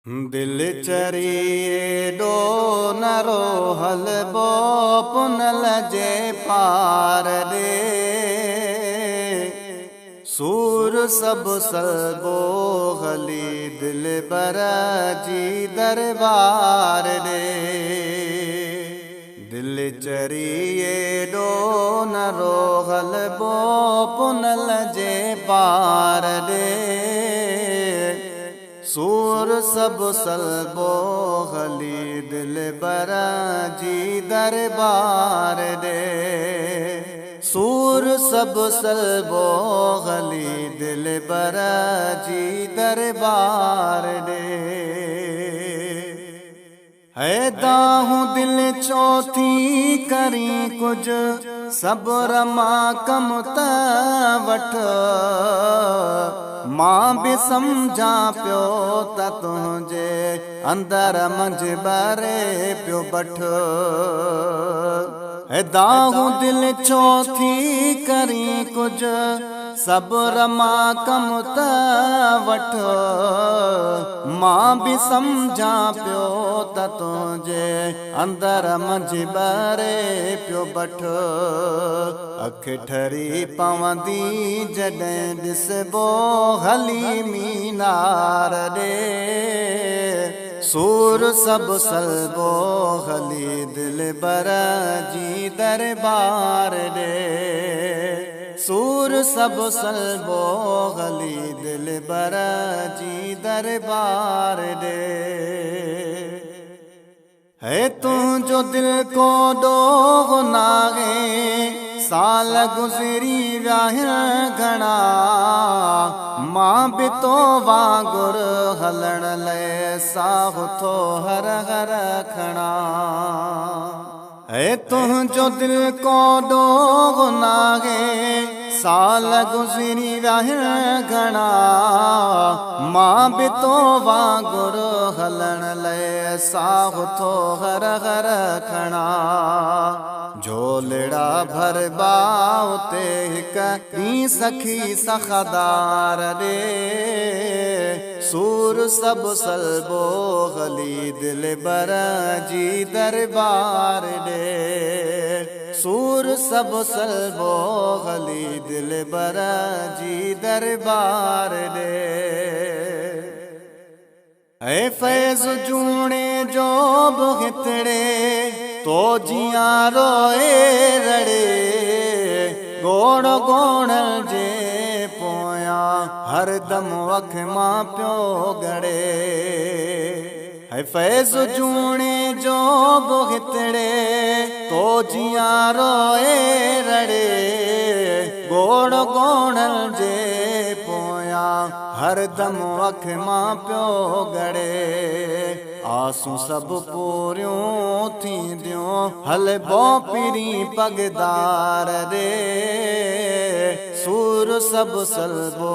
दिल चरिए डो नरो हलबो पुनल जे पार रे सूर सब सलबो हली दिल बराजी दरबार रे दिल चरिए डो नरो हलबो पुनल जे पार रे सूर सब सलबो हली दिल बराजी दरबार रे सूर सब सलबो हली दिल बराजी दरबार रे है दाहूं दिल चौथी करी कुछ सब्र मां कम त वठ मां भी समझा पियो त तुझे अंदर मंझ बारे पियो बठ है दाहूं दिल चौथी करी कुछ सब्र मां कम त वठ मां भी समझा पियो त तुझे अंदर मंझ बारे पियो बठ अख ठरी पवंदी जॾहिं ॾिसबो हली मीनार रे सूर सब सलबो हली दिल बराजी दरबार रे सूर सब सलबो हली दिल बराजी दरबार रे है तुझो दिल को डोग नागे साल गुजरी व्याह घना मां भी तो वांगुर हलण ले साहु थो हर हर खणा है तुझो दिल को डोग नागे साल गुजरी व्याह घना मां भी तो वांगुर हलण ले साहु थो हर हर खणा झोलड़ा भर बाउते हिकड़ी सखी सखदार रे सूर सब सलबो हली दिल बराजी दरबार रे सूर सब सलबो हली दिल बराजी दरबार रे ऐ फैज़ जूणे जो हितड़े तो जिया रोए रड़े गोड़ गोड़ जे पोया हर दम अख मां प्यो गड़े है फैज़ जूणे जो हितड़े तो जिया रोए रड़े गोड़ गोड़ जे पोया हर दम अख मां प्यो गड़े आसूं सब पूरियों थींदियूं हलबो पिरी पगदार रे सूर सब सलबो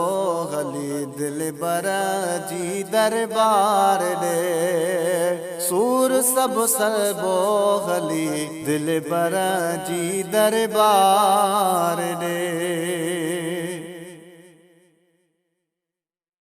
हली दिल बराजी दरबार रे सूर सब सलबो हली दिल बराजी दरबार रे।